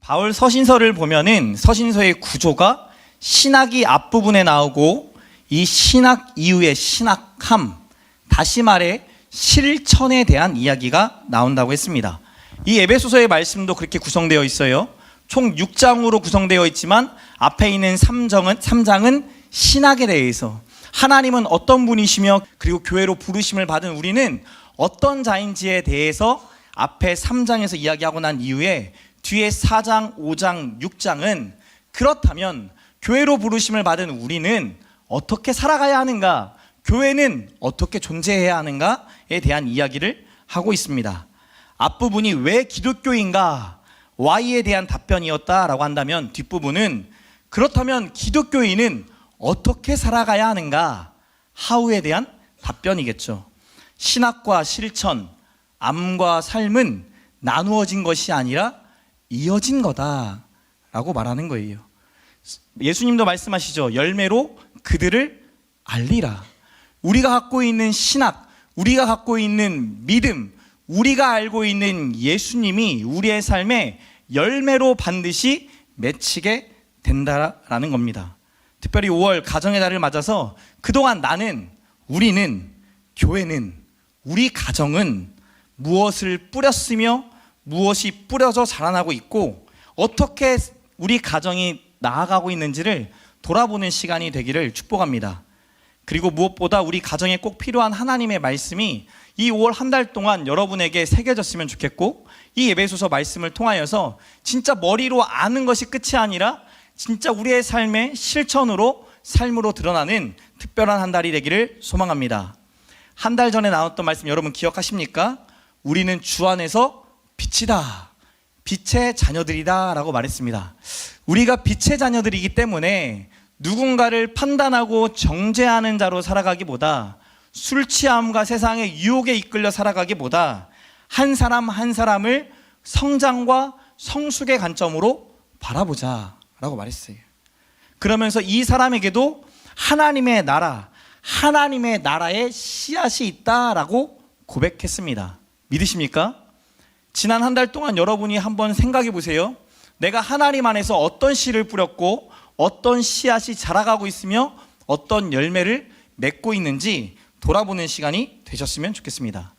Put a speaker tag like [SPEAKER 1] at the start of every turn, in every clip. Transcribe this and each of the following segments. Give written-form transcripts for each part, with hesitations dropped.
[SPEAKER 1] 바울 서신서를 보면은 서신서의 구조가 신학이 앞부분에 나오고 이 신학 이후의 신학함, 다시 말해 실천에 대한 이야기가 나온다고 했습니다. 이 에베소서의 말씀도 그렇게 구성되어 있어요. 총 6장으로 구성되어 있지만 앞에 있는 3장은 신학에 대해서, 하나님은 어떤 분이시며 그리고 교회로 부르심을 받은 우리는 어떤 자인지에 대해서 앞에 3장에서 이야기하고 난 이후에 뒤에 4장, 5장, 6장은 그렇다면 교회로 부르심을 받은 우리는 어떻게 살아가야 하는가, 교회는 어떻게 존재해야 하는가에 대한 이야기를 하고 있습니다. 앞부분이 왜 기독교인가, Why에 대한 답변이었다라고 한다면 뒷부분은 그렇다면 기독교인은 어떻게 살아가야 하는가, How에 대한 답변이겠죠. 신학과 실천, 암과 삶은 나누어진 것이 아니라 이어진 거다라고 말하는 거예요. 예수님도 말씀하시죠. 열매로 그들을 알리라. 우리가 갖고 있는 신학, 우리가 갖고 있는 믿음, 우리가 알고 있는 예수님이 우리의 삶에 열매로 반드시 맺히게 된다라는 겁니다. 특별히 5월 가정의 달을 맞아서 그동안 나는, 우리는, 교회는, 우리 가정은 무엇을 뿌렸으며 무엇이 뿌려져 자라나고 있고 어떻게 우리 가정이 나아가고 있는지를 돌아보는 시간이 되기를 축복합니다. 그리고 무엇보다 우리 가정에 꼭 필요한 하나님의 말씀이 이 5월 한 달 동안 여러분에게 새겨졌으면 좋겠고, 이 에베소서 말씀을 통하여서 진짜 머리로 아는 것이 끝이 아니라 진짜 우리의 삶의 실천으로, 삶으로 드러나는 특별한 한 달이 되기를 소망합니다. 한 달 전에 나왔던 말씀 여러분 기억하십니까? 우리는 주 안에서 빛이다, 빛의 자녀들이다 라고 말했습니다. 우리가 빛의 자녀들이기 때문에 누군가를 판단하고 정죄하는 자로 살아가기보다, 술 취함과 세상의 유혹에 이끌려 살아가기보다 한 사람 한 사람을 성장과 성숙의 관점으로 바라보자 라고 말했어요. 그러면서 이 사람에게도 하나님의 나라, 하나님의 나라의 씨앗이 있다라고 고백했습니다. 믿으십니까? 지난 한 달 동안 여러분이 한번 생각해 보세요. 내가 하나님 안에서 어떤 씨를 뿌렸고 어떤 씨앗이 자라가고 있으며 어떤 열매를 맺고 있는지 돌아보는 시간이 되셨으면 좋겠습니다.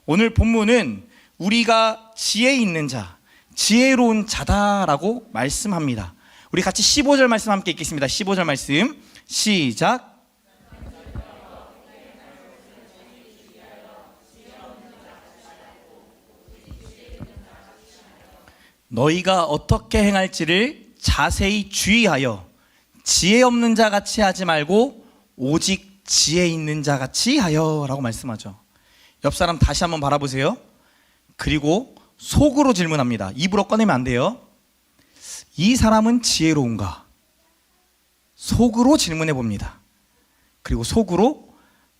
[SPEAKER 1] 오늘 본문은 우리가 지혜 있는 자, 지혜로운 자다라고 말씀합니다. 우리 같이 15절 말씀 함께 읽겠습니다. 15절 말씀 시작. 너희가 어떻게 행할지를 자세히 주의하여 지혜 없는 자 같이 하지 말고 오직 지혜 있는 자 같이 하여 라고 말씀하죠. 옆 사람 다시 한번 바라보세요. 그리고 속으로 질문합니다. 입으로 꺼내면 안 돼요. 이 사람은 지혜로운가? 속으로 질문해 봅니다. 그리고 속으로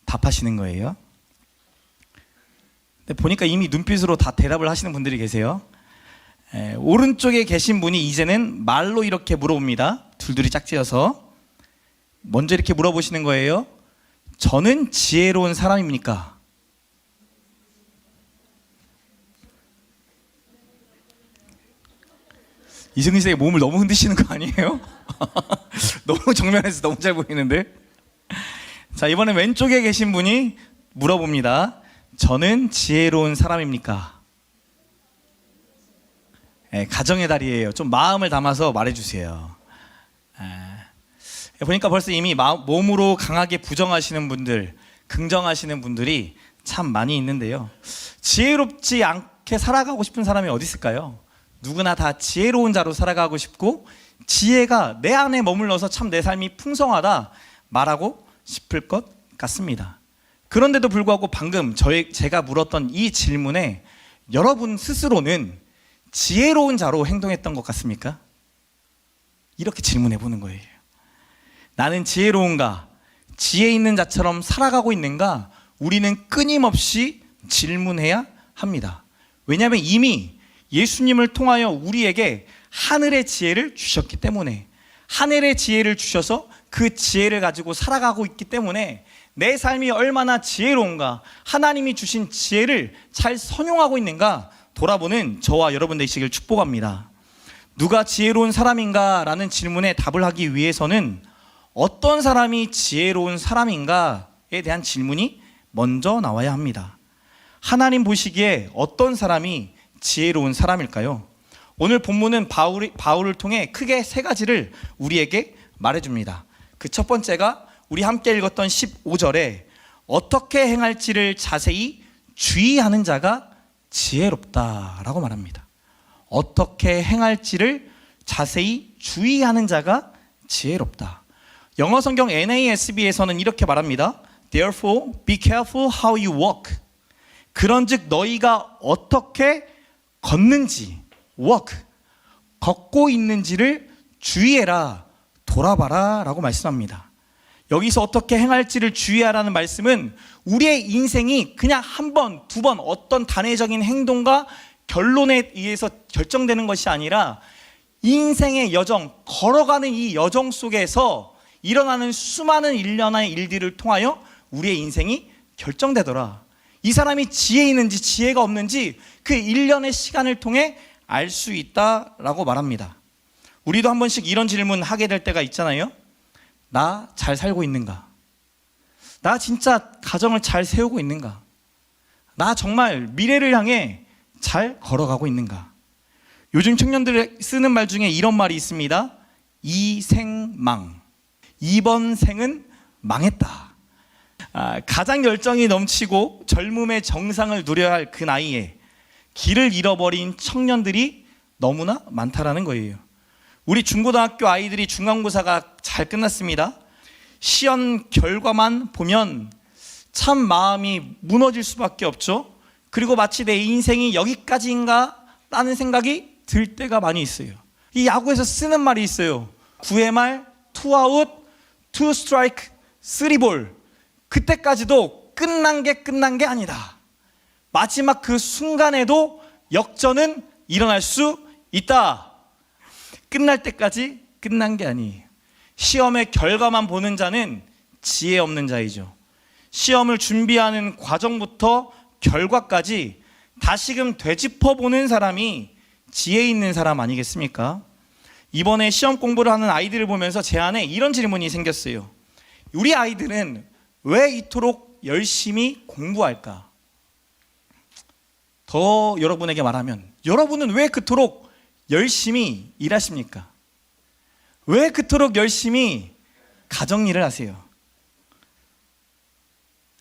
[SPEAKER 1] 답하시는 거예요. 근데 보니까 이미 눈빛으로 다 대답을 하시는 분들이 계세요. 오른쪽에 계신 분이 이제는 말로 이렇게 물어봅니다. 둘둘이 짝지어서 먼저 이렇게 물어보시는 거예요. 저는 지혜로운 사람입니까? 이승훈 씨의 몸을 너무 흔드시는 거 아니에요? 너무 정면에서 너무 잘 보이는데. 자, 이번엔 왼쪽에 계신 분이 물어봅니다. 저는 지혜로운 사람입니까? 가정의 달이에요. 좀 마음을 담아서 말해주세요. 보니까 벌써 이미 몸으로 강하게 부정하시는 분들, 긍정하시는 분들이 참 많이 있는데요. 지혜롭지 않게 살아가고 싶은 사람이 어디 있을까요? 누구나 다 지혜로운 자로 살아가고 싶고 지혜가 내 안에 머물러서 참 내 삶이 풍성하다 말하고 싶을 것 같습니다. 그런데도 불구하고 방금 제가 물었던 이 질문에 여러분 스스로는 지혜로운 자로 행동했던 것 같습니까? 이렇게 질문해 보는 거예요. 나는 지혜로운가? 지혜 있는 자처럼 살아가고 있는가? 우리는 끊임없이 질문해야 합니다. 왜냐하면 이미 예수님을 통하여 우리에게 하늘의 지혜를 주셨기 때문에, 하늘의 지혜를 주셔서 그 지혜를 가지고 살아가고 있기 때문에 내 삶이 얼마나 지혜로운가, 하나님이 주신 지혜를 잘 선용하고 있는가 돌아보는 저와 여러분 되시길 축복합니다. 누가 지혜로운 사람인가라는 질문에 답을 하기 위해서는 어떤 사람이 지혜로운 사람인가에 대한 질문이 먼저 나와야 합니다. 하나님 보시기에 어떤 사람이 지혜로운 사람일까요? 오늘 본문은 바울을 통해 크게 세 가지를 우리에게 말해줍니다. 그 첫 번째가 우리 함께 읽었던 15절에 어떻게 행할지를 자세히 주의하는 자가 지혜롭다라고 말합니다. 어떻게 행할지를 자세히 주의하는 자가 지혜롭다. 영어 성경 NASB에서는 이렇게 말합니다. Therefore, be careful how you walk. 그런즉 너희가 어떻게 걷는지, walk, 걷고 있는지를 주의해라, 돌아봐라 라고 말씀합니다. 여기서 어떻게 행할지를 주의하라는 말씀은 우리의 인생이 그냥 한 번, 두 번 어떤 단회적인 행동과 결론에 의해서 결정되는 것이 아니라 인생의 여정, 걸어가는 이 여정 속에서 일어나는 수많은 일련의 일들을 통하여 우리의 인생이 결정되더라. 이 사람이 지혜 있는지 지혜가 없는지 그 일련의 시간을 통해 알 수 있다라고 말합니다. 우리도 한 번씩 이런 질문 하게 될 때가 있잖아요. 나 잘 살고 있는가? 나 진짜 가정을 잘 세우고 있는가? 나 정말 미래를 향해 잘 걸어가고 있는가? 요즘 청년들이 쓰는 말 중에 이런 말이 있습니다. 이생망. 이번 생은 망했다. 가장 열정이 넘치고 젊음의 정상을 누려야 할 그 나이에 길을 잃어버린 청년들이 너무나 많다라는 거예요. 우리 중고등학교 아이들이 중간고사가 잘 끝났습니다. 시험 결과만 보면 참 마음이 무너질 수밖에 없죠. 그리고 마치 내 인생이 여기까지인가 라는 생각이 들 때가 많이 있어요. 이 야구에서 쓰는 말이 있어요. 9회 말 2아웃 2 스트라이크 3볼. 그때까지도 끝난 게 아니다. 마지막 그 순간에도 역전은 일어날 수 있다. 끝날 때까지 끝난 게 아니에요. 시험의 결과만 보는 자는 지혜 없는 자이죠. 시험을 준비하는 과정부터 결과까지 다시금 되짚어보는 사람이 지혜 있는 사람 아니겠습니까? 이번에 시험 공부를 하는 아이들을 보면서 제 안에 이런 질문이 생겼어요. 우리 아이들은 왜 이토록 열심히 공부할까? 더 여러분에게 말하면 여러분은 왜 그토록 열심히 일하십니까? 왜 그토록 열심히 가정일을 하세요?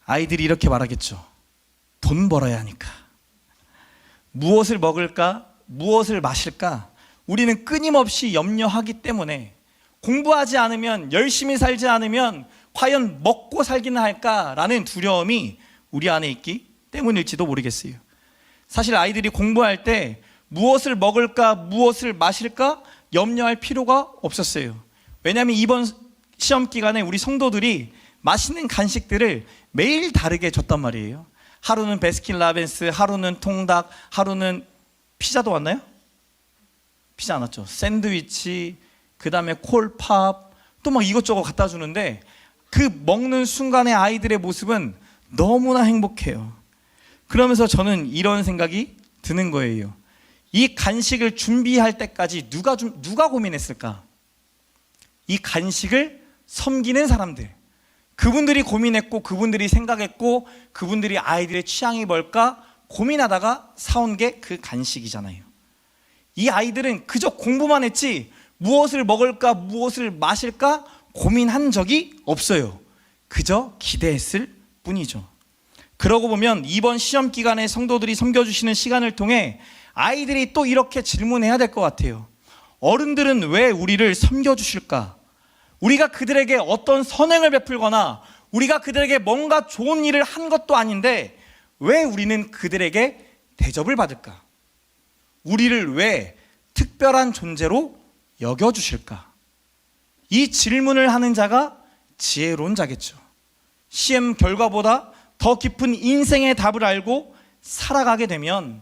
[SPEAKER 1] 아이들이 이렇게 말하겠죠. 돈 벌어야 하니까. 무엇을 먹을까? 무엇을 마실까? 우리는 끊임없이 염려하기 때문에 공부하지 않으면, 열심히 살지 않으면 과연 먹고 살기는 할까라는 두려움이 우리 안에 있기 때문일지도 모르겠어요. 사실 아이들이 공부할 때 무엇을 먹을까, 무엇을 마실까 염려할 필요가 없었어요. 왜냐하면 이번 시험 기간에 우리 성도들이 맛있는 간식들을 매일 다르게 줬단 말이에요. 하루는 베스킨라빈스, 하루는 통닭, 하루는 피자도 왔나요? 피자 안 왔죠. 샌드위치, 그 다음에 콜팝, 또 막 이것저것 갖다 주는데 그 먹는 순간의 아이들의 모습은 너무나 행복해요. 그러면서 저는 이런 생각이 드는 거예요. 이 간식을 준비할 때까지 누가 고민했을까? 이 간식을 섬기는 사람들, 그분들이 고민했고, 그분들이 생각했고, 그분들이 아이들의 취향이 뭘까 고민하다가 사온 게 그 간식이잖아요. 이 아이들은 그저 공부만 했지 무엇을 먹을까, 무엇을 마실까 고민한 적이 없어요. 그저 기대했을 뿐이죠. 그러고 보면 이번 시험 기간에 성도들이 섬겨주시는 시간을 통해 아이들이 또 이렇게 질문해야 될 것 같아요. 어른들은 왜 우리를 섬겨주실까? 우리가 그들에게 어떤 선행을 베풀거나 우리가 그들에게 뭔가 좋은 일을 한 것도 아닌데 왜 우리는 그들에게 대접을 받을까? 우리를 왜 특별한 존재로 여겨주실까? 이 질문을 하는 자가 지혜로운 자겠죠. 시험 결과보다 더 깊은 인생의 답을 알고 살아가게 되면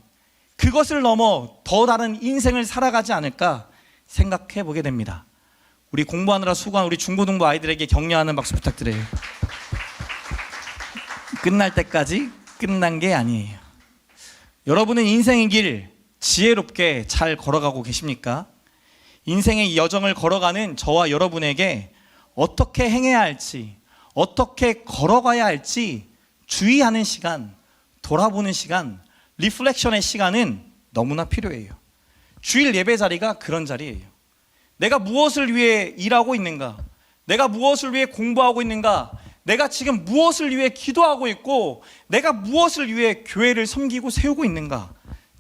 [SPEAKER 1] 그것을 넘어 더 다른 인생을 살아가지 않을까 생각해 보게 됩니다. 우리 공부하느라 수고한 우리 중고등부 아이들에게 격려하는 박수 부탁드려요. 끝날 때까지 끝난 게 아니에요. 여러분은 인생의 길 지혜롭게 잘 걸어가고 계십니까? 인생의 여정을 걸어가는 저와 여러분에게 어떻게 행해야 할지, 어떻게 걸어가야 할지 주의하는 시간, 돌아보는 시간, 리플렉션의 시간은 너무나 필요해요. 주일 예배 자리가 그런 자리예요. 내가 무엇을 위해 일하고 있는가? 내가 무엇을 위해 공부하고 있는가? 내가 지금 무엇을 위해 기도하고 있고 내가 무엇을 위해 교회를 섬기고 세우고 있는가?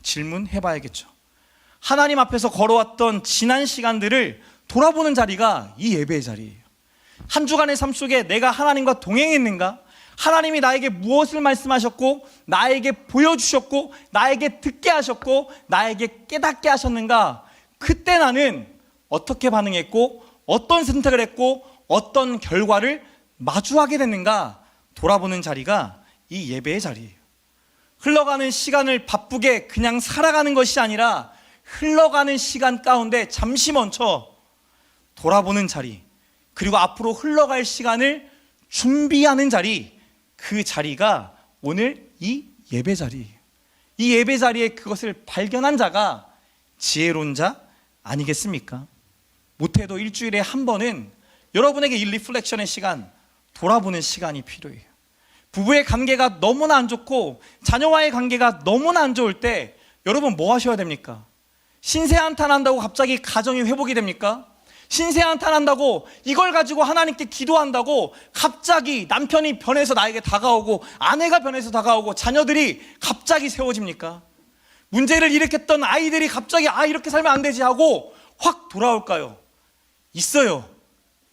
[SPEAKER 1] 질문해 봐야겠죠. 하나님 앞에서 걸어왔던 지난 시간들을 돌아보는 자리가 이 예배의 자리예요. 한 주간의 삶 속에 내가 하나님과 동행했는가? 하나님이 나에게 무엇을 말씀하셨고 나에게 보여주셨고 나에게 듣게 하셨고 나에게 깨닫게 하셨는가? 그때 나는 어떻게 반응했고 어떤 선택을 했고 어떤 결과를 마주하게 됐는가? 돌아보는 자리가 이 예배의 자리예요. 흘러가는 시간을 바쁘게 그냥 살아가는 것이 아니라 흘러가는 시간 가운데 잠시 멈춰 돌아보는 자리, 그리고 앞으로 흘러갈 시간을 준비하는 자리, 그 자리가 오늘 이 예배 자리예요. 이 예배 자리에 그것을 발견한 자가 지혜로운 자 아니겠습니까? 못해도 일주일에 한 번은 여러분에게 이 리플렉션의 시간, 돌아보는 시간이 필요해요. 부부의 관계가 너무나 안 좋고 자녀와의 관계가 너무나 안 좋을 때 여러분 뭐 하셔야 됩니까? 신세한탄한다고 갑자기 가정이 회복이 됩니까? 신세한탄한다고 이걸 가지고 하나님께 기도한다고 갑자기 남편이 변해서 나에게 다가오고 아내가 변해서 다가오고 자녀들이 갑자기 세워집니까? 문제를 일으켰던 아이들이 갑자기 이렇게 살면 안 되지 하고 확 돌아올까요? 있어요.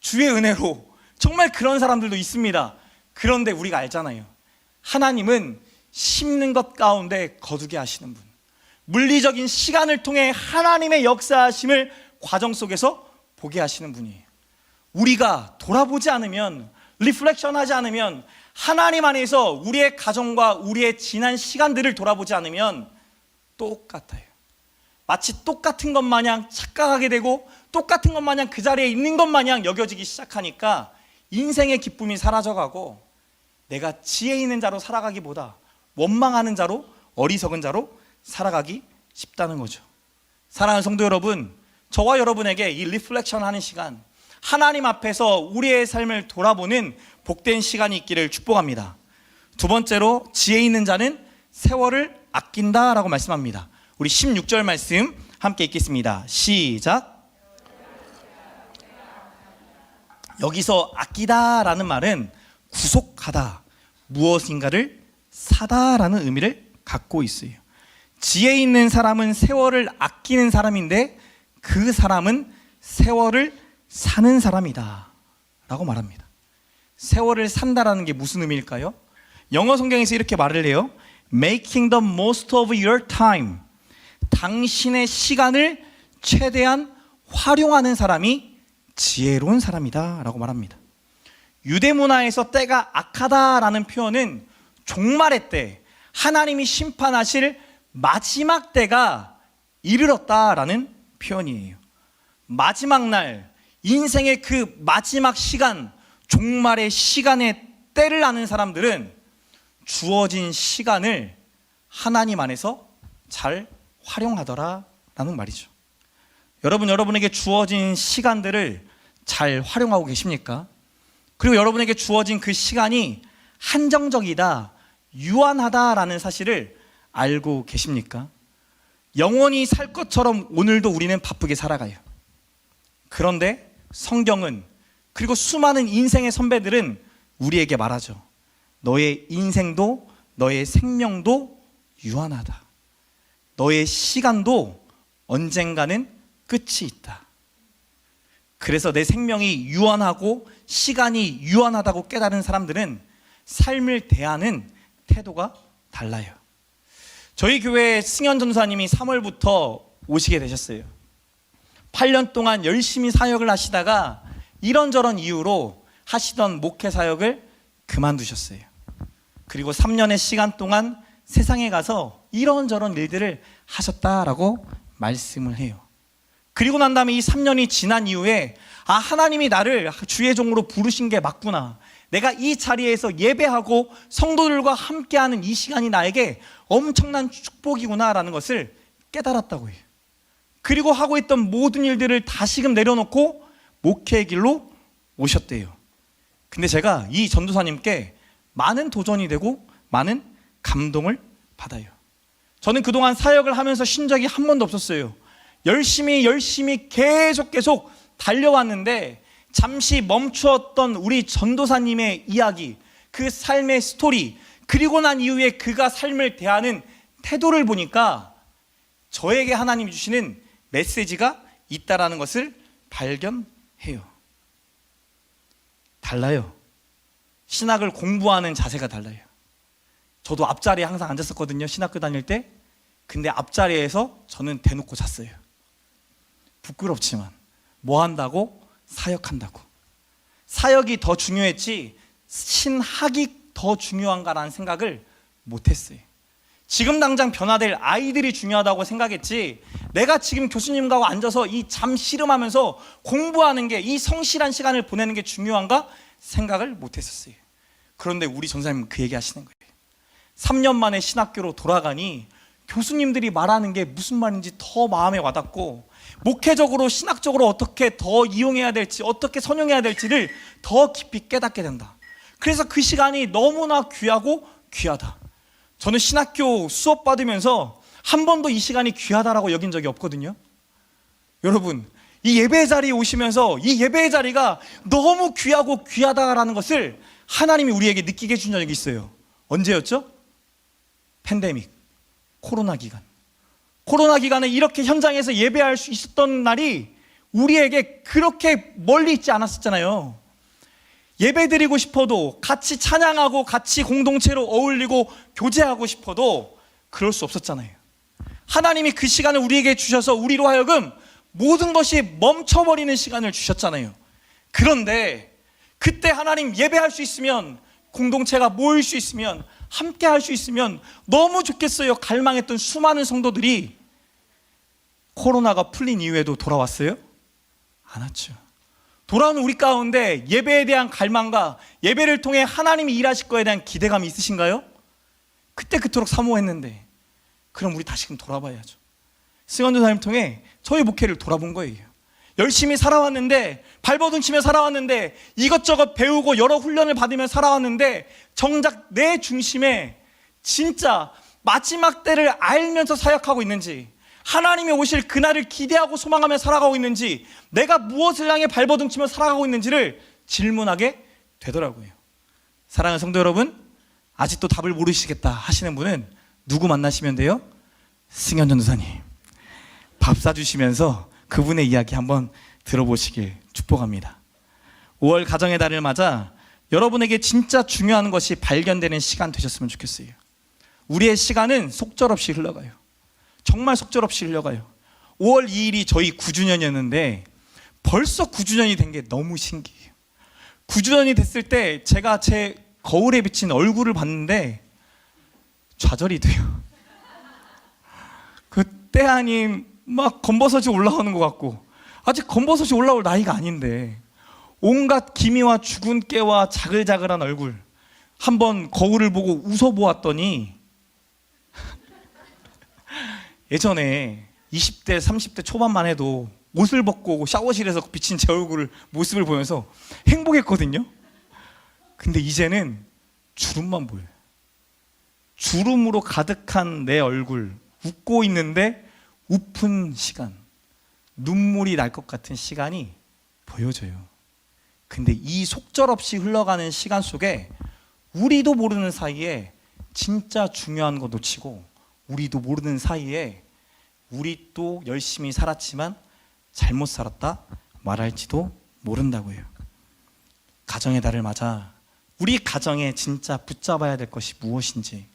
[SPEAKER 1] 주의 은혜로 정말 그런 사람들도 있습니다. 그런데 우리가 알잖아요. 하나님은 심는 것 가운데 거두게 하시는 분, 물리적인 시간을 통해 하나님의 역사하심을 과정 속에서 보게 하시는 분이에요. 우리가 돌아보지 않으면, 리플렉션 하지 않으면, 하나님 안에서 우리의 가정과 우리의 지난 시간들을 돌아보지 않으면 똑같아요. 마치 똑같은 것 마냥 착각하게 되고 똑같은 것 마냥 그 자리에 있는 것 마냥 여겨지기 시작하니까 인생의 기쁨이 사라져가고 내가 지혜 있는 자로 살아가기보다 원망하는 자로, 어리석은 자로 살아가기 쉽다는 거죠. 사랑하는 성도 여러분, 저와 여러분에게 이 리플렉션 하는 시간, 하나님 앞에서 우리의 삶을 돌아보는 복된 시간이 있기를 축복합니다. 두 번째로, 지혜 있는 자는 세월을 아낀다라고 말씀합니다. 우리 16절 말씀 함께 읽겠습니다. 시작. 여기서 아끼다라는 말은 구속하다, 무엇인가를 사다라는 의미를 갖고 있어요. 지혜 있는 사람은 세월을 아끼는 사람인데 그 사람은 세월을 사는 사람이다 라고 말합니다. 세월을 산다라는 게 무슨 의미일까요? 영어 성경에서 이렇게 말을 해요. Making the most of your time. 당신의 시간을 최대한 활용하는 사람이 지혜로운 사람이다 라고 말합니다. 유대 문화에서 때가 악하다라는 표현은 종말의 때, 하나님이 심판하실 마지막 때가 이르렀다라는 표현이에요. 마지막 날, 인생의 그 마지막 시간, 종말의 시간에 때를 아는 사람들은 주어진 시간을 하나님 안에서 잘 활용하더라라는 말이죠. 여러분에게 주어진 시간들을 잘 활용하고 계십니까? 그리고 여러분에게 주어진 그 시간이 한정적이다, 유한하다라는 사실을 알고 계십니까? 영원히 살 것처럼 오늘도 우리는 바쁘게 살아가요. 그런데 성경은, 그리고 수많은 인생의 선배들은 우리에게 말하죠. 너의 인생도 너의 생명도 유한하다. 너의 시간도 언젠가는 끝이 있다. 그래서 내 생명이 유한하고 시간이 유한하다고 깨달은 사람들은 삶을 대하는 태도가 달라요. 저희 교회에 승현 전사님이 3월부터 오시게 되셨어요. 8년 동안 열심히 사역을 하시다가 이런저런 이유로 하시던 목회 사역을 그만두셨어요. 그리고 3년의 시간 동안 세상에 가서 이런저런 일들을 하셨다라고 말씀을 해요. 그리고 난 다음에 이 3년이 지난 이후에 하나님이 나를 주의 종으로 부르신 게 맞구나. 내가 이 자리에서 예배하고 성도들과 함께하는 이 시간이 나에게 엄청난 축복이구나라는 것을 깨달았다고 해요. 그리고 하고 있던 모든 일들을 다시금 내려놓고 목회의 길로 오셨대요. 근데 제가 이 전도사님께 많은 도전이 되고 많은 감동을 받아요. 저는 그동안 사역을 하면서 쉰 적이 한 번도 없었어요. 열심히 계속 달려왔는데 잠시 멈추었던 우리 전도사님의 이야기, 그 삶의 스토리, 그리고 난 이후에 그가 삶을 대하는 태도를 보니까 저에게 하나님이 주시는 메시지가 있다라는 것을 발견해요. 달라요. 신학을 공부하는 자세가 달라요. 저도 앞자리에 항상 앉았었거든요, 신학교 다닐 때. 근데 앞자리에서 저는 대놓고 잤어요. 부끄럽지만 뭐 한다고? 사역한다고. 사역이 더 중요했지 신학이 더 중요한가라는 생각을 못했어요. 지금 당장 변화될 아이들이 중요하다고 생각했지, 내가 지금 교수님과 앉아서 이 잠 씨름하면서 공부하는 게, 이 성실한 시간을 보내는 게 중요한가 생각을 못했었어요. 그런데 우리 전사님은 그 얘기 하시는 거예요. 3년 만에 신학교로 돌아가니 교수님들이 말하는 게 무슨 말인지 더 마음에 와닿고, 목회적으로 신학적으로 어떻게 더 이용해야 될지, 어떻게 선용해야 될지를 더 깊이 깨닫게 된다. 그래서 그 시간이 너무나 귀하고 귀하다. 저는 신학교 수업 받으면서 한 번도 이 시간이 귀하다라고 여긴 적이 없거든요. 여러분, 이 예배 자리에 오시면서 이 예배 자리가 너무 귀하고 귀하다라는 것을 하나님이 우리에게 느끼게 해준 적이 있어요. 언제였죠? 팬데믹, 코로나 기간. 코로나 기간에 이렇게 현장에서 예배할 수 있었던 날이 우리에게 그렇게 멀리 있지 않았었잖아요. 예배 드리고 싶어도, 같이 찬양하고 같이 공동체로 어울리고 교제하고 싶어도 그럴 수 없었잖아요. 하나님이 그 시간을 우리에게 주셔서 우리로 하여금 모든 것이 멈춰버리는 시간을 주셨잖아요. 그런데 그때 하나님 예배할 수 있으면, 공동체가 모일 수 있으면, 함께 할 수 있으면 너무 좋겠어요. 갈망했던 수많은 성도들이 코로나가 풀린 이후에도 돌아왔어요? 안 왔죠. 돌아오는 우리 가운데 예배에 대한 갈망과 예배를 통해 하나님이 일하실 거에 대한 기대감이 있으신가요? 그때 그토록 사모했는데, 그럼 우리 다시금 돌아봐야죠. 승현 전사님 통해 저희 목회를 돌아본 거예요. 열심히 살아왔는데, 발버둥 치며 살아왔는데, 이것저것 배우고 여러 훈련을 받으며 살아왔는데, 정작 내 중심에 진짜 마지막 때를 알면서 사역하고 있는지, 하나님이 오실 그날을 기대하고 소망하며 살아가고 있는지, 내가 무엇을 향해 발버둥 치며 살아가고 있는지를 질문하게 되더라고요. 사랑하는 성도 여러분, 아직도 답을 모르시겠다 하시는 분은 누구 만나시면 돼요? 승현 전도사님. 밥 사주시면서 그분의 이야기 한번 들어보시길 축복합니다. 5월 가정의 달을 맞아 여러분에게 진짜 중요한 것이 발견되는 시간 되셨으면 좋겠어요. 우리의 시간은 속절없이 흘러가요. 정말 속절없이 흘러가요. 5월 2일이 저희 9주년이었는데 벌써 9주년이 된 게 너무 신기해요. 9주년이 됐을 때 제가 제 거울에 비친 얼굴을 봤는데 좌절이 돼요. 그때 아님 막 검버섯이 올라오는 것 같고, 아직 검버섯이 올라올 나이가 아닌데 온갖 기미와 죽은 깨와 자글자글한 얼굴, 한번 거울을 보고 웃어보았더니 예전에 20대 30대 초반만 해도 옷을 벗고 샤워실에서 비친 제 얼굴을, 모습을 보면서 행복했거든요. 근데 이제는 주름만 보여요. 주름으로 가득한 내 얼굴, 웃고 있는데 우픈 시간, 눈물이 날 것 같은 시간이 보여져요. 근데 이 속절없이 흘러가는 시간 속에 우리도 모르는 사이에 진짜 중요한 거 놓치고, 우리도 모르는 사이에 우리 또 열심히 살았지만 잘못 살았다 말할지도 모른다고요. 가정의 달을 맞아 우리 가정에 진짜 붙잡아야 될 것이 무엇인지,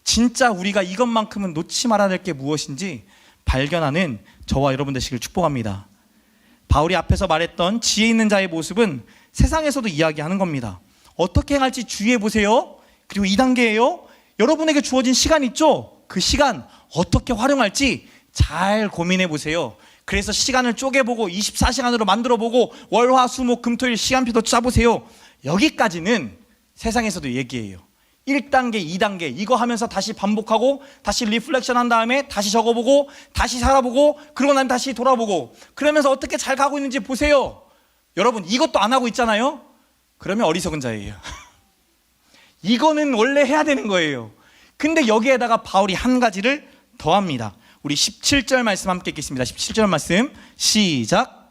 [SPEAKER 1] 진짜 우리가 이것만큼은 놓지 말아야 될 게 무엇인지 발견하는 저와 여러분 되시길 축복합니다. 바울이 앞에서 말했던 지혜 있는 자의 모습은 세상에서도 이야기하는 겁니다. 어떻게 행할지 주의해 보세요. 그리고 2단계예요. 여러분에게 주어진 시간 있죠? 그 시간 어떻게 활용할지 잘 고민해 보세요. 그래서 시간을 쪼개보고 24시간으로 만들어보고 월, 화, 수, 목, 금, 토일 시간표도 짜보세요. 여기까지는 세상에서도 얘기해요. 1단계, 2단계 이거 하면서 다시 반복하고 다시 리플렉션 한 다음에 다시 적어보고 다시 살아보고 그러고 나면 다시 돌아보고 그러면서 어떻게 잘 가고 있는지 보세요. 여러분 이것도 안 하고 있잖아요. 그러면 어리석은 자예요. 이거는 원래 해야 되는 거예요. 근데 여기에다가 바울이 한 가지를 더합니다. 우리 17절 말씀 함께 읽겠습니다. 17절 말씀 시작.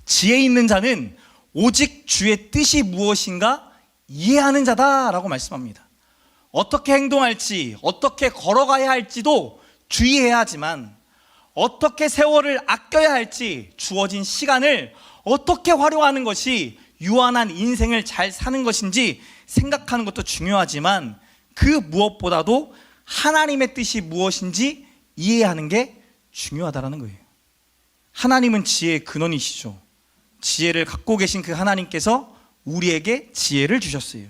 [SPEAKER 1] 지혜 있는 자는 오직 주의 뜻이 무엇인가 이해하는 자다라고 말씀합니다. 어떻게 행동할지, 어떻게 걸어가야 할지도 주의해야 하지만 어떻게 세월을 아껴야 할지, 주어진 시간을 어떻게 활용하는 것이 유한한 인생을 잘 사는 것인지 생각하는 것도 중요하지만 그 무엇보다도 하나님의 뜻이 무엇인지 이해하는 게 중요하다라는 거예요. 하나님은 지혜의 근원이시죠. 지혜를 갖고 계신 그 하나님께서 우리에게 지혜를 주셨어요.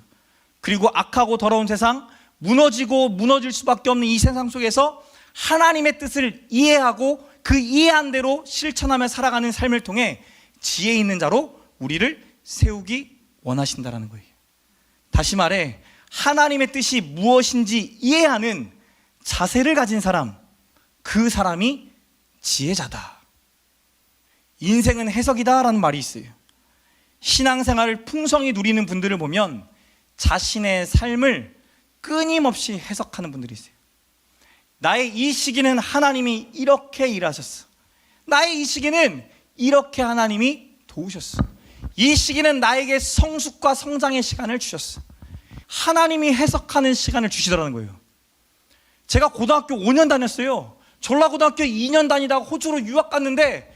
[SPEAKER 1] 그리고 악하고 더러운 세상, 무너지고 무너질 수밖에 없는 이 세상 속에서 하나님의 뜻을 이해하고 그 이해한 대로 실천하며 살아가는 삶을 통해 지혜 있는 자로 우리를 세우기 원하신다라는 거예요. 다시 말해 하나님의 뜻이 무엇인지 이해하는 자세를 가진 사람, 그 사람이 지혜자다. 인생은 해석이다라는 말이 있어요. 신앙생활을 풍성히 누리는 분들을 보면 자신의 삶을 끊임없이 해석하는 분들이 있어요. 나의 이 시기는 하나님이 이렇게 일하셨어. 나의 이 시기는 이렇게 하나님이 도우셨어. 이 시기는 나에게 성숙과 성장의 시간을 주셨어. 하나님이 해석하는 시간을 주시더라는 거예요. 제가 고등학교 5년 다녔어요. 전라고등학교 2년 다니다가 호주로 유학 갔는데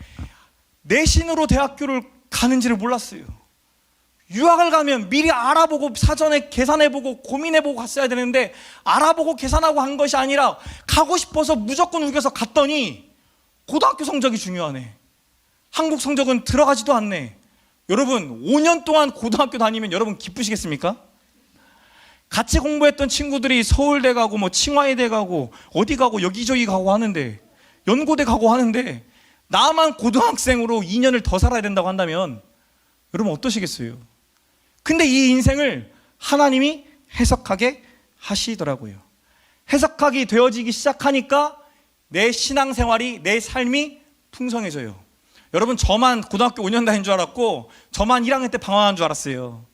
[SPEAKER 1] 내신으로 대학교를 가는지를 몰랐어요. 유학을 가면 미리 알아보고 사전에 계산해보고 고민해보고 갔어야 되는데 알아보고 계산하고 한 것이 아니라 가고 싶어서 무조건 우겨서 갔더니 고등학교 성적이 중요하네. 한국 성적은 들어가지도 않네. 여러분 5년 동안 고등학교 다니면 여러분 기쁘시겠습니까? 같이 공부했던 친구들이 서울대 가고 뭐 칭화이대 가고 어디 가고 여기저기 가고 하는데 연고대 가고 하는데 나만 고등학생으로 2년을 더 살아야 된다고 한다면 여러분 어떠시겠어요? 근데 이 인생을 하나님이 해석하게 하시더라고요. 해석하기 되어지기 시작하니까 내 신앙생활이, 내 삶이 풍성해져요. 여러분 저만 고등학교 5년 다닌 줄 알았고 저만 1학년 때 방황한 줄 알았어요.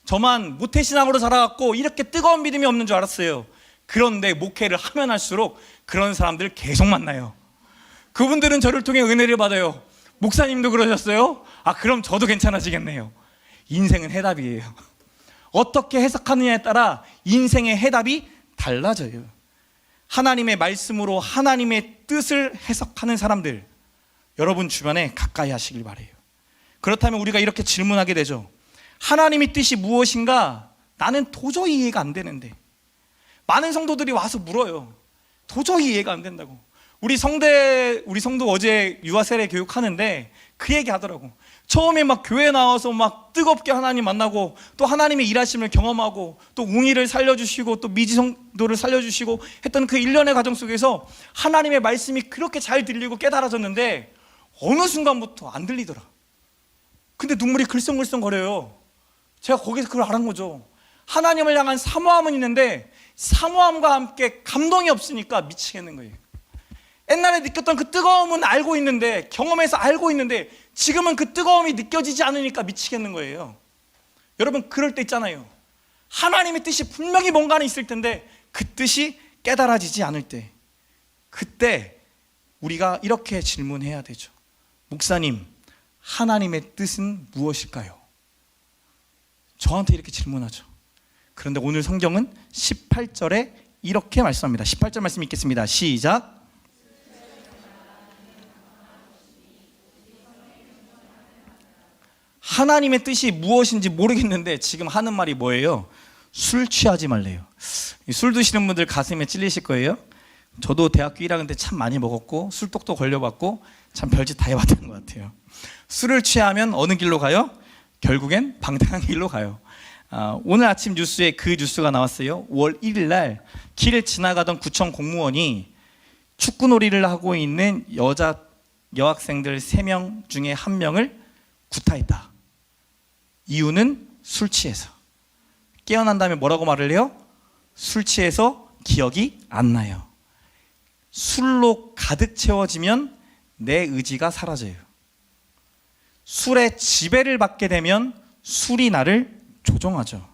[SPEAKER 1] 저만 모태신앙으로 자라갖고 이렇게 뜨거운 믿음이 없는 줄 알았어요. 그런데 목회를 하면 할수록 그런 사람들 계속 만나요. 그분들은 저를 통해 은혜를 받아요. 목사님도 그러셨어요? 아 그럼 저도 괜찮아지겠네요. 인생은 해답이에요. 어떻게 해석하느냐에 따라 인생의 해답이 달라져요. 하나님의 말씀으로 하나님의 뜻을 해석하는 사람들 여러분 주변에 가까이 하시길 바라요. 그렇다면 우리가 이렇게 질문하게 되죠. 하나님의 뜻이 무엇인가? 나는 도저히 이해가 안 되는데. 많은 성도들이 와서 물어요. 도저히 이해가 안 된다고. 우리 성도 어제 유아 세례 교육하는데 그 얘기 하더라고. 처음에 막 교회 나와서 막 뜨겁게 하나님 만나고 또 하나님의 일하심을 경험하고 또 웅이를 살려주시고 또 미지 성도를 살려주시고 했던 그 1년의 과정 속에서 하나님의 말씀이 그렇게 잘 들리고 깨달아졌는데 어느 순간부터 안 들리더라. 근데 눈물이 글썽글썽 거려요. 제가 거기서 그걸 알은 거죠. 하나님을 향한 사모함은 있는데 사모함과 함께 감동이 없으니까 미치겠는 거예요. 옛날에 느꼈던 그 뜨거움은 알고 있는데, 경험해서 알고 있는데 지금은 그 뜨거움이 느껴지지 않으니까 미치겠는 거예요. 여러분 그럴 때 있잖아요. 하나님의 뜻이 분명히 뭔가는 있을 텐데 그 뜻이 깨달아지지 않을 때, 그때 우리가 이렇게 질문해야 되죠. 목사님, 하나님의 뜻은 무엇일까요? 저한테 이렇게 질문하죠. 그런데 오늘 성경은 18절에 이렇게 말씀합니다. 18절 말씀 읽겠습니다. 시작. 하나님의 뜻이 무엇인지 모르겠는데 지금 하는 말이 뭐예요? 술 취하지 말래요. 술 드시는 분들 가슴에 찔리실 거예요. 저도 대학교 1학년 때 참 많이 먹었고 술독도 걸려봤고 참 별짓 다 해봤던 것 같아요. 술을 취하면 어느 길로 가요? 결국엔 방탕한 길로 가요. 오늘 아침 뉴스에 그 뉴스가 나왔어요. 5월 1일 날 길을 지나가던 구청 공무원이 축구놀이를 하고 있는 여학생들 3명 중에 1명을 구타했다. 이유는 술 취해서. 깨어난 다음에 뭐라고 말을 해요? 술 취해서 기억이 안 나요. 술로 가득 채워지면 내 의지가 사라져요. 술의 지배를 받게 되면 술이 나를 조종하죠.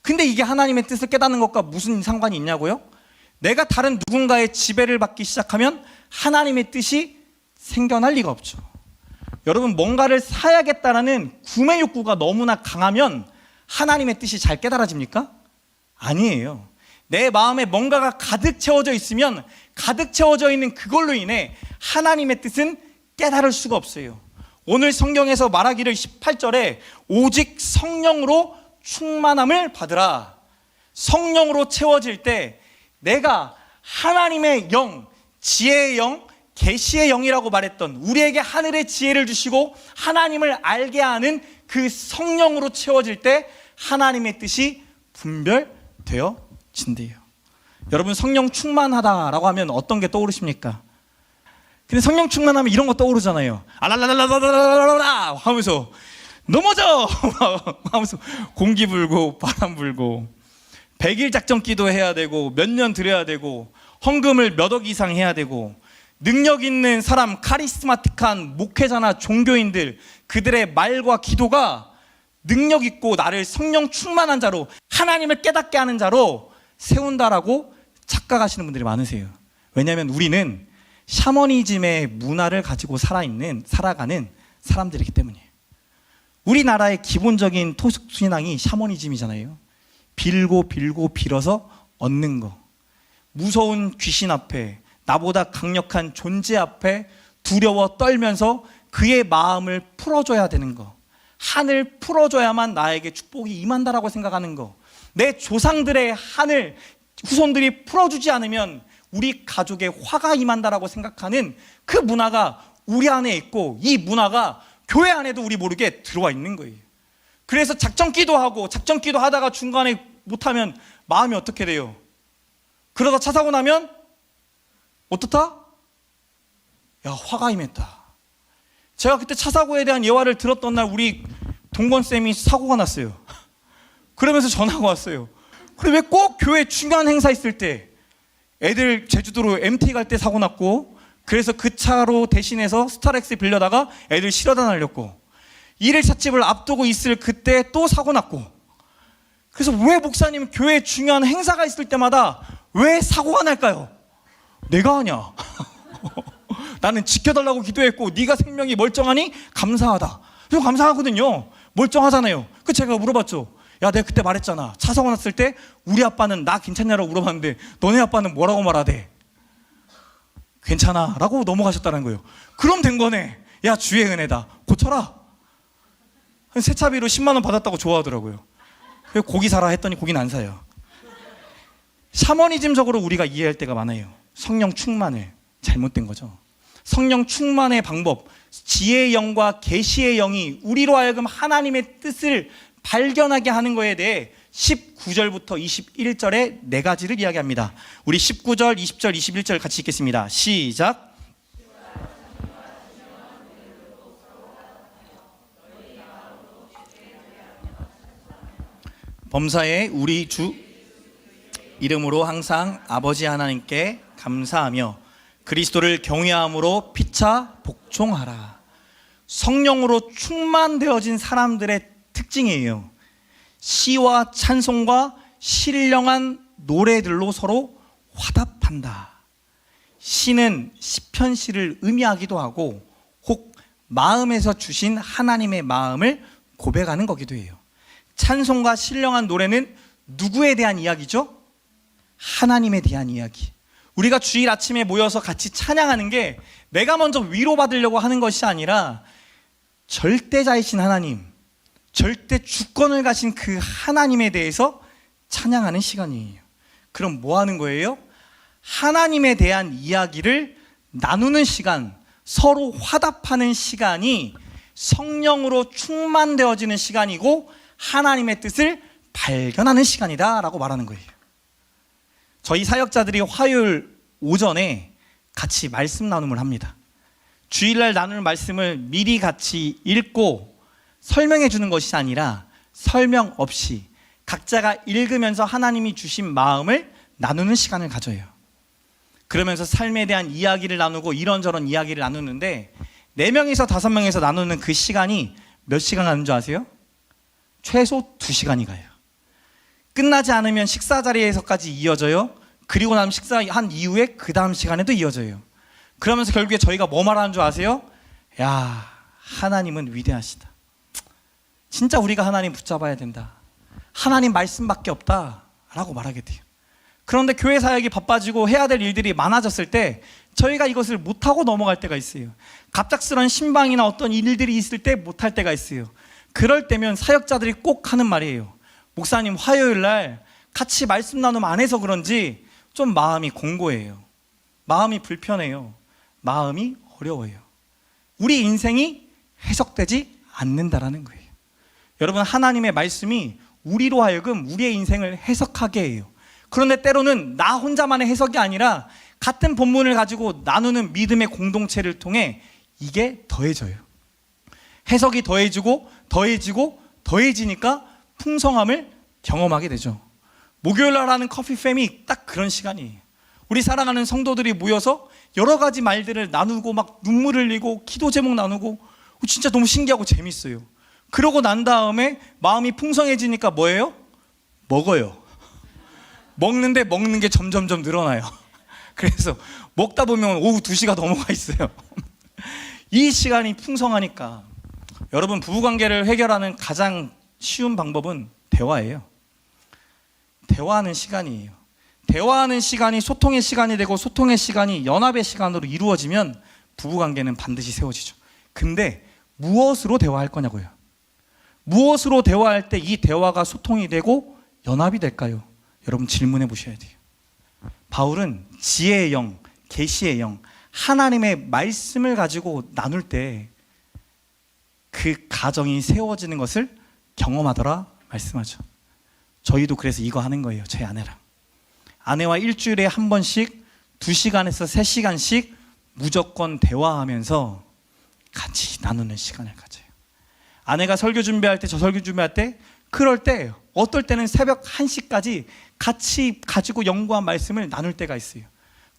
[SPEAKER 1] 근데 이게 하나님의 뜻을 깨닫는 것과 무슨 상관이 있냐고요? 내가 다른 누군가의 지배를 받기 시작하면 하나님의 뜻이 생겨날 리가 없죠. 여러분, 뭔가를 사야겠다라는 구매 욕구가 너무나 강하면 하나님의 뜻이 잘 깨달아집니까? 아니에요. 내 마음에 뭔가가 가득 채워져 있으면 가득 채워져 있는 그걸로 인해 하나님의 뜻은 깨달을 수가 없어요. 오늘 성경에서 말하기를 18절에 오직 성령으로 충만함을 받으라. 성령으로 채워질 때 내가 하나님의 영, 지혜의 영, 계시의 영이라고 말했던 우리에게 하늘의 지혜를 주시고 하나님을 알게 하는 그 성령으로 채워질 때 하나님의 뜻이 분별되어진대요. 여러분, 성령 충만하다라고 하면 어떤 게 떠오르십니까? 근데 성령 충만하면 이런 거 떠오르잖아요. 알랄랄랄랄랄랄라 하면서 넘어져 하면서 공기 불고 바람 불고 100일 작전 기도해야 되고 몇 년 드려야 되고 헌금을 몇 억 이상 해야 되고 능력 있는 사람, 카리스마틱한 목회자나 종교인들, 그들의 말과 기도가 능력 있고 나를 성령 충만한 자로, 하나님을 깨닫게 하는 자로 세운다라고 착각하시는 분들이 많으세요. 왜냐하면 우리는 샤머니즘의 문화를 가지고 살아가는 사람들이기 때문이에요. 우리나라의 기본적인 토속신앙이 샤머니즘이잖아요. 빌고 빌어서 얻는 거. 무서운 귀신 앞에, 나보다 강력한 존재 앞에 두려워 떨면서 그의 마음을 풀어줘야 되는 거. 한을 풀어줘야만 나에게 축복이 임한다라고 생각하는 거. 내 조상들의 한을 후손들이 풀어주지 않으면 우리 가족에 화가 임한다라고 생각하는 그 문화가 우리 안에 있고, 이 문화가 교회 안에도 우리 모르게 들어와 있는 거예요. 그래서 작전 기도하다가 중간에 못하면 마음이 어떻게 돼요? 그러다 차 사고 나면 어떻다? 야, 화가 임했다. 제가 그때 차 사고에 대한 예화를 들었던 날 우리 동건쌤이 사고가 났어요. 그러면서 전화가 왔어요. 그래, 왜 꼭 교회 중요한 행사 있을 때, 애들 제주도로 MT 갈 때 사고 났고, 그래서 그 차로 대신해서 스타렉스 빌려다가 애들 실어다 날렸고, 1일 찻집을 앞두고 있을 그때 또 사고 났고, 그래서 왜 목사님 교회 중요한 행사가 있을 때마다 왜 사고가 날까요? 내가 하냐? 나는 지켜달라고 기도했고 네가 생명이 멀쩡하니 감사하다. 그래서 감사하거든요. 멀쩡하잖아요. 그 제가 물어봤죠. 야, 내가 그때 말했잖아. 차 사고 났을 때 우리 아빠는 나 괜찮냐라고 물어봤는데 너네 아빠는 뭐라고 말하대? 괜찮아 라고 넘어가셨다는 거예요. 그럼 된 거네. 야, 주의 은혜다. 고쳐라. 세차비로 10만 원 받았다고 좋아하더라고요. 고기 사라 했더니 고기는 안 사요. 샤머니즘적으로 우리가 이해할 때가 많아요. 성령 충만을 잘못된 거죠. 성령 충만의 방법, 지혜의 영과 계시의 영이 우리로 하여금 하나님의 뜻을 발견하게 하는 것에 대해 19절부터 21절에 네 가지를 이야기합니다. 우리 19절, 20절, 21절 같이 읽겠습니다. 시작. 범사에 우리 주 이름으로 항상 아버지 하나님께 감사하며 그리스도를 경외함으로 피차 복종하라. 성령으로 충만되어진 사람들의 특징이에요. 시와 찬송과 신령한 노래들로 서로 화답한다. 시는 시편시를 의미하기도 하고 혹 마음에서 주신 하나님의 마음을 고백하는 거기도 해요. 찬송과 신령한 노래는 누구에 대한 이야기죠? 하나님에 대한 이야기. 우리가 주일 아침에 모여서 같이 찬양하는 게 내가 먼저 위로받으려고 하는 것이 아니라 절대자이신 하나님, 절대 주권을 가신 그 하나님에 대해서 찬양하는 시간이에요. 그럼 뭐 하는 거예요? 하나님에 대한 이야기를 나누는 시간, 서로 화답하는 시간이 성령으로 충만되어지는 시간이고 하나님의 뜻을 발견하는 시간이다 라고 말하는 거예요. 저희 사역자들이 화요일 오전에 같이 말씀 나눔을 합니다. 주일날 나눌 말씀을 미리 같이 읽고 설명해 주는 것이 아니라 설명 없이 각자가 읽으면서 하나님이 주신 마음을 나누는 시간을 가져요. 그러면서 삶에 대한 이야기를 나누고 이런저런 이야기를 나누는데 4명에서 5명에서 나누는 그 시간이 몇 시간 가는 줄 아세요? 최소 2시간이 가요. 끝나지 않으면 식사 자리에서까지 이어져요. 그리고 나면 식사한 이후에 그 다음 시간에도 이어져요. 그러면서 결국에 저희가 뭐 말하는 줄 아세요? 야, 하나님은 위대하시다. 진짜 우리가 하나님 붙잡아야 된다. 하나님 말씀밖에 없다 라고 말하게 돼요. 그런데 교회 사역이 바빠지고 해야 될 일들이 많아졌을 때 저희가 이것을 못하고 넘어갈 때가 있어요. 갑작스런 신방이나 어떤 일들이 있을 때 못할 때가 있어요. 그럴 때면 사역자들이 꼭 하는 말이에요. 목사님, 화요일 날 같이 말씀 나눔 안 해서 그런지 좀 마음이 공고해요. 마음이 불편해요. 마음이 어려워요. 우리 인생이 해석되지 않는다라는 거예요. 여러분, 하나님의 말씀이 우리로 하여금 우리의 인생을 해석하게 해요. 그런데 때로는 나 혼자만의 해석이 아니라 같은 본문을 가지고 나누는 믿음의 공동체를 통해 이게 더해져요. 해석이 더해지고 더해지니까 풍성함을 경험하게 되죠. 목요일날 하는 커피팸이 딱 그런 시간이에요. 우리 사랑하는 성도들이 모여서 여러 가지 말들을 나누고 막 눈물 흘리고 기도 제목 나누고 진짜 너무 신기하고 재밌어요. 그러고 난 다음에 마음이 풍성해지니까 뭐예요? 먹어요. 먹는데 먹는 게 점점점 늘어나요. 그래서 먹다 보면 오후 2시가 넘어가 있어요. 이 시간이 풍성하니까 여러분, 부부관계를 해결하는 가장 쉬운 방법은 대화예요. 대화하는 시간이에요. 대화하는 시간이 소통의 시간이 되고 소통의 시간이 연합의 시간으로 이루어지면 부부관계는 반드시 세워지죠. 근데 무엇으로 대화할 거냐고요. 무엇으로 대화할 때 이 대화가 소통이 되고 연합이 될까요? 여러분, 질문해 보셔야 돼요. 바울은 지혜의 영, 계시의 영, 하나님의 말씀을 가지고 나눌 때 그 가정이 세워지는 것을 경험하더라 말씀하죠. 저희도 그래서 이거 하는 거예요. 제 아내랑. 아내와 일주일에 한 번씩 2시간에서 3시간씩 무조건 대화하면서 같이 나누는 시간을 가져요. 아내가 설교 준비할 때, 저 설교 준비할 때, 그럴 때 어떨 때는 새벽 1시까지 같이 가지고 연구한 말씀을 나눌 때가 있어요.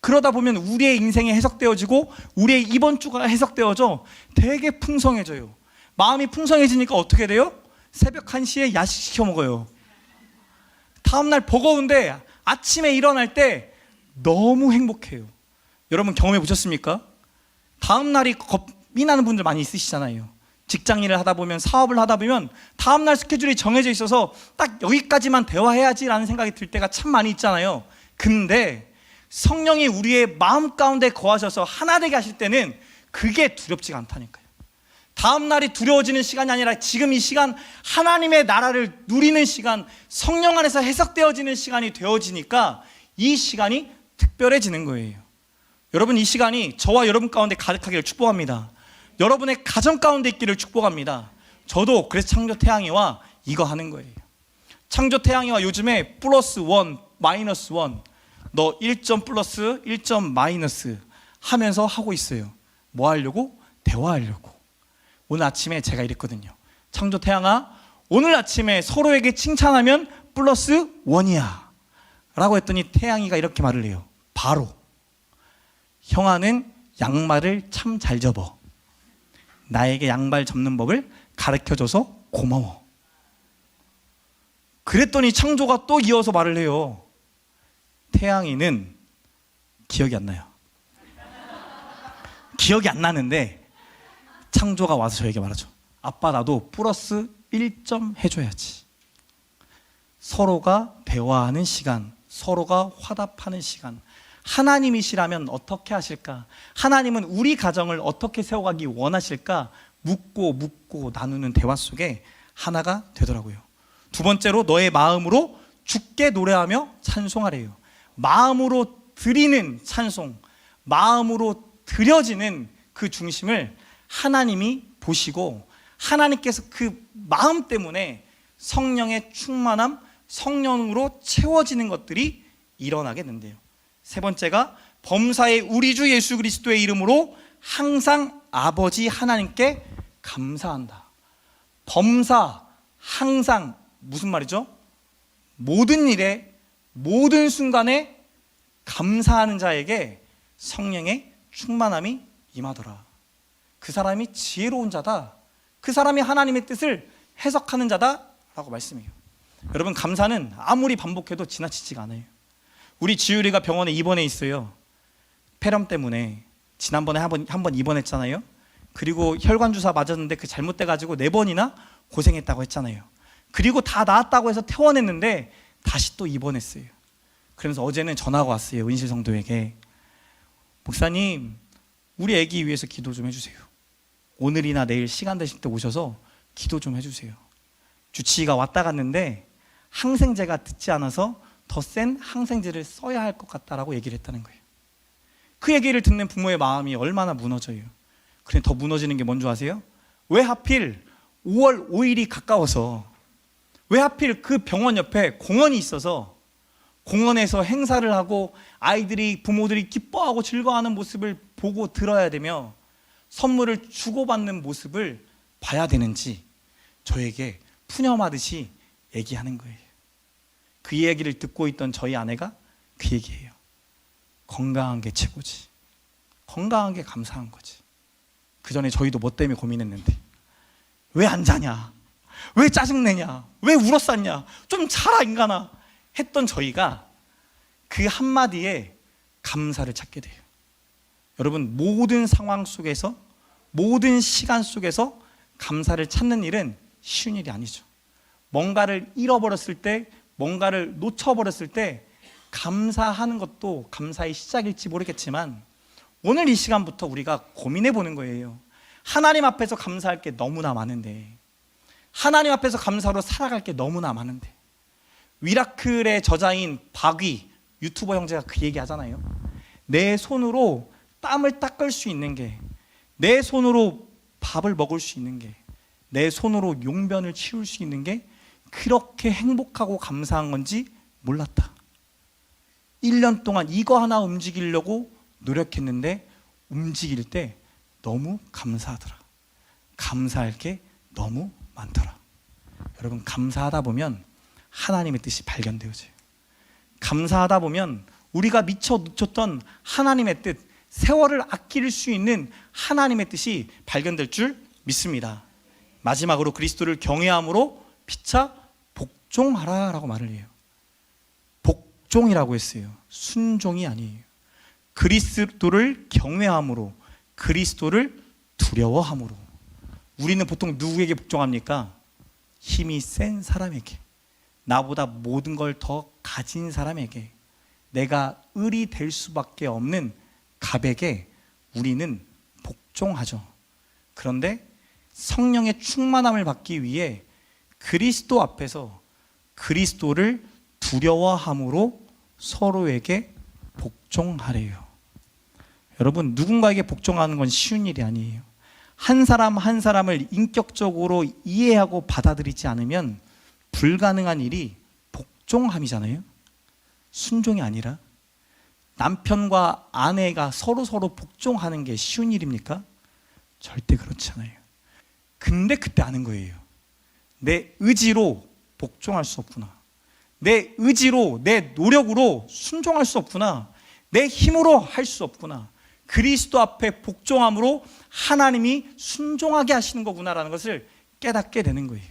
[SPEAKER 1] 그러다 보면 우리의 인생이 해석되어지고 우리의 이번 주가 해석되어져 되게 풍성해져요. 마음이 풍성해지니까 어떻게 돼요? 새벽 1시에 야식 시켜 먹어요. 다음날 버거운데 아침에 일어날 때 너무 행복해요. 여러분, 경험해 보셨습니까? 다음날이 겁이 나는 분들 많이 있으시잖아요. 직장 일을 하다 보면, 사업을 하다 보면 다음날 스케줄이 정해져 있어서 딱 여기까지만 대화해야지라는 생각이 들 때가 참 많이 있잖아요. 근데 성령이 우리의 마음 가운데 거하셔서 하나 되게 하실 때는 그게 두렵지가 않다니까요. 다음날이 두려워지는 시간이 아니라 지금 이 시간, 하나님의 나라를 누리는 시간, 성령 안에서 해석되어지는 시간이 되어지니까 이 시간이 특별해지는 거예요. 여러분, 이 시간이 저와 여러분 가운데 가득하기를 축복합니다. 여러분의 가정 가운데 있기를 축복합니다. 저도 그래서 창조 태양이와 이거 하는 거예요. 창조 태양이와 요즘에 플러스 원, 마이너스 원, 너 1점 플러스 1점 마이너스 하면서 하고 있어요. 뭐 하려고? 대화하려고. 오늘 아침에 제가 이랬거든요. 창조 태양아, 오늘 아침에 서로에게 칭찬하면 플러스 원이야 라고 했더니 태양이가 이렇게 말을 해요. 바로, 형아는 양말을 참 잘 접어. 나에게 양말 접는 법을 가르쳐줘서 고마워. 그랬더니 창조가 또 이어서 말을 해요. 태양이는 기억이 안 나요. 기억이 안 나는데 창조가 와서 저에게 말하죠. 아빠, 나도 플러스 1점 해줘야지. 서로가 대화하는 시간, 서로가 화답하는 시간. 하나님이시라면 어떻게 하실까? 하나님은 우리 가정을 어떻게 세워가기 원하실까? 묻고 나누는 대화 속에 하나가 되더라고요. 두 번째로, 너의 마음으로 주께 노래하며 찬송하래요. 마음으로 드리는 찬송, 마음으로 드려지는 그 중심을 하나님이 보시고 하나님께서 그 마음 때문에 성령의 충만함, 성령으로 채워지는 것들이 일어나게 된대요. 세 번째가, 범사의 우리 주 예수 그리스도의 이름으로 항상 아버지 하나님께 감사한다. 범사, 항상 무슨 말이죠? 모든 일에 모든 순간에 감사하는 자에게 성령의 충만함이 임하더라. 그 사람이 지혜로운 자다. 그 사람이 하나님의 뜻을 해석하는 자다라고 말씀해요. 여러분, 감사는 아무리 반복해도 지나치지가 않아요. 우리 지율이가 병원에 입원해 있어요. 폐렴 때문에 지난번에 한 번 입원했잖아요. 그리고 혈관 주사 맞았는데 그 잘못돼가지고 4번이나 고생했다고 했잖아요. 그리고 다 나았다고 해서 퇴원했는데 다시 또 입원했어요. 그러면서 어제는 전화가 왔어요. 은실 성도에게. 목사님, 우리 애기 위해서 기도 좀 해주세요. 오늘이나 내일 시간 되실 때 오셔서 기도 좀 해주세요. 주치의가 왔다 갔는데 항생제가 듣지 않아서 더 센 항생제를 써야 할 것 같다라고 얘기를 했다는 거예요. 그 얘기를 듣는 부모의 마음이 얼마나 무너져요. 그런데 더 무너지는 게 뭔지 아세요? 왜 하필 5월 5일이 가까워서, 왜 하필 그 병원 옆에 공원이 있어서 공원에서 행사를 하고 아이들이, 부모들이 기뻐하고 즐거워하는 모습을 보고 들어야 되며 선물을 주고받는 모습을 봐야 되는지 저에게 푸념하듯이 얘기하는 거예요. 그 이야기를 듣고 있던 저희 아내가 그 얘기예요. 건강한 게 최고지. 건강한 게 감사한 거지. 그 전에 저희도 뭐 때문에 고민했는데 왜 안 자냐? 왜 짜증내냐? 왜 울었었냐? 좀 자라 인간아 했던 저희가 그 한마디에 감사를 찾게 돼요. 여러분, 모든 상황 속에서, 모든 시간 속에서 감사를 찾는 일은 쉬운 일이 아니죠. 뭔가를 잃어버렸을 때, 뭔가를 놓쳐버렸을 때 감사하는 것도 감사의 시작일지 모르겠지만 오늘 이 시간부터 우리가 고민해 보는 거예요. 하나님 앞에서 감사할 게 너무나 많은데, 하나님 앞에서 감사로 살아갈 게 너무나 많은데, 위라클의 저자인 박위 유튜버 형제가 그 얘기 하잖아요. 내 손으로 땀을 닦을 수 있는 게, 내 손으로 밥을 먹을 수 있는 게, 내 손으로 용변을 치울 수 있는 게 그렇게 행복하고 감사한 건지 몰랐다. 1년 동안 이거 하나 움직이려고 노력했는데 움직일 때 너무 감사하더라. 감사할 게 너무 많더라. 여러분, 감사하다 보면 하나님의 뜻이 발견되어져요. 감사하다 보면 우리가 미처 놓쳤던 하나님의 뜻, 세월을 아낄 수 있는 하나님의 뜻이 발견될 줄 믿습니다. 마지막으로 그리스도를 경외함으로 피차 복종하라 라고 말을 해요. 복종이라고 했어요. 순종이 아니에요. 그리스도를 경외함으로, 그리스도를 두려워함으로. 우리는 보통 누구에게 복종합니까? 힘이 센 사람에게, 나보다 모든 걸 더 가진 사람에게, 내가 을이 될 수밖에 없는 갑에게 우리는 복종하죠. 그런데 성령의 충만함을 받기 위해 그리스도 앞에서 그리스도를 두려워함으로 서로에게 복종하래요. 여러분, 누군가에게 복종하는 건 쉬운 일이 아니에요. 한 사람 한 사람을 인격적으로 이해하고 받아들이지 않으면 불가능한 일이 복종함이잖아요. 순종이 아니라. 남편과 아내가 서로 복종하는 게 쉬운 일입니까? 절대 그렇지 않아요. 근데 그때 아는 거예요. 내 의지로 복종할 수 없구나. 내 의지로, 내 노력으로 순종할 수 없구나. 내 힘으로 할 수 없구나. 그리스도 앞에 복종함으로 하나님이 순종하게 하시는 거구나라는 것을 깨닫게 되는 거예요.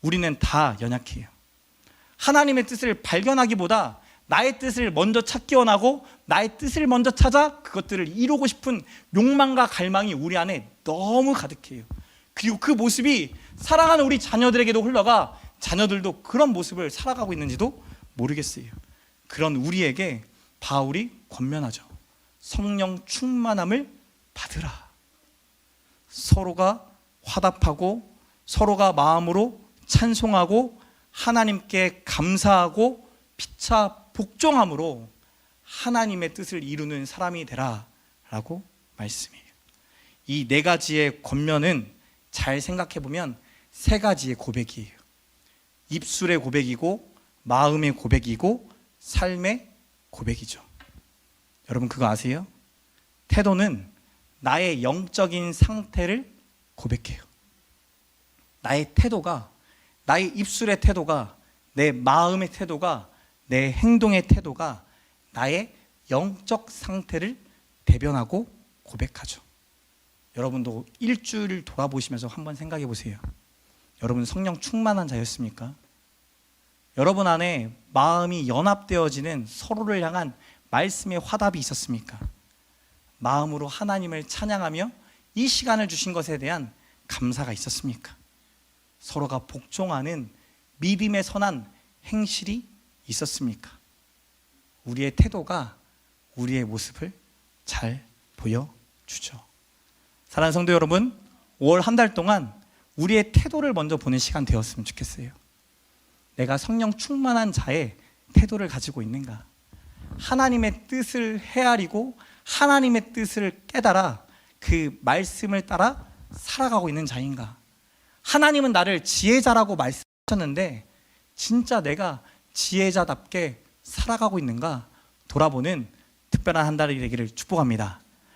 [SPEAKER 1] 우리는 다 연약해요. 하나님의 뜻을 발견하기보다 나의 뜻을 먼저 찾기 원하고 나의 뜻을 먼저 찾아 그것들을 이루고 싶은 욕망과 갈망이 우리 안에 너무 가득해요. 그리고 그 모습이 사랑하는 우리 자녀들에게도 흘러가 자녀들도 그런 모습을 살아가고 있는지도 모르겠어요. 그런 우리에게 바울이 권면하죠. 성령 충만함을 받으라. 서로가 화답하고 서로가 마음으로 찬송하고 하나님께 감사하고 피차 복종함으로 하나님의 뜻을 이루는 사람이 되라 라고 말씀해요. 이 4가지의 권면은 잘 생각해 보면 3가지의 고백이에요. 입술의 고백이고 마음의 고백이고 삶의 고백이죠. 여러분, 그거 아세요? 태도는 나의 영적인 상태를 고백해요. 나의 태도가, 나의 입술의 태도가, 내 마음의 태도가, 내 행동의 태도가 나의 영적 상태를 대변하고 고백하죠. 여러분도 일주일 돌아보시면서 한번 생각해 보세요. 여러분 성령 충만한 자였습니까? 여러분 안에 마음이 연합되어지는 서로를 향한 말씀의 화답이 있었습니까? 마음으로 하나님을 찬양하며 이 시간을 주신 것에 대한 감사가 있었습니까? 서로가 복종하는 믿음의 선한 행실이 있었습니까? 우리의 태도가 우리의 모습을 잘 보여주죠. 사랑하는 성도 여러분, 5월 한 달 동안 우리의 태도를 먼저 보는 시간 되었으면 좋겠어요. 내가 성령 충만한 자의 태도를 가지고 있는가? 하나님의 뜻을 헤아리고 하나님의 뜻을 깨달아 그 말씀을 따라 살아가고 있는 자인가? 하나님은 나를 지혜자라고 말씀하셨는데 진짜 내가 지혜자답게 살아가고 있는가 돌아보는 특별한 한 달이 되기를 축복합니다.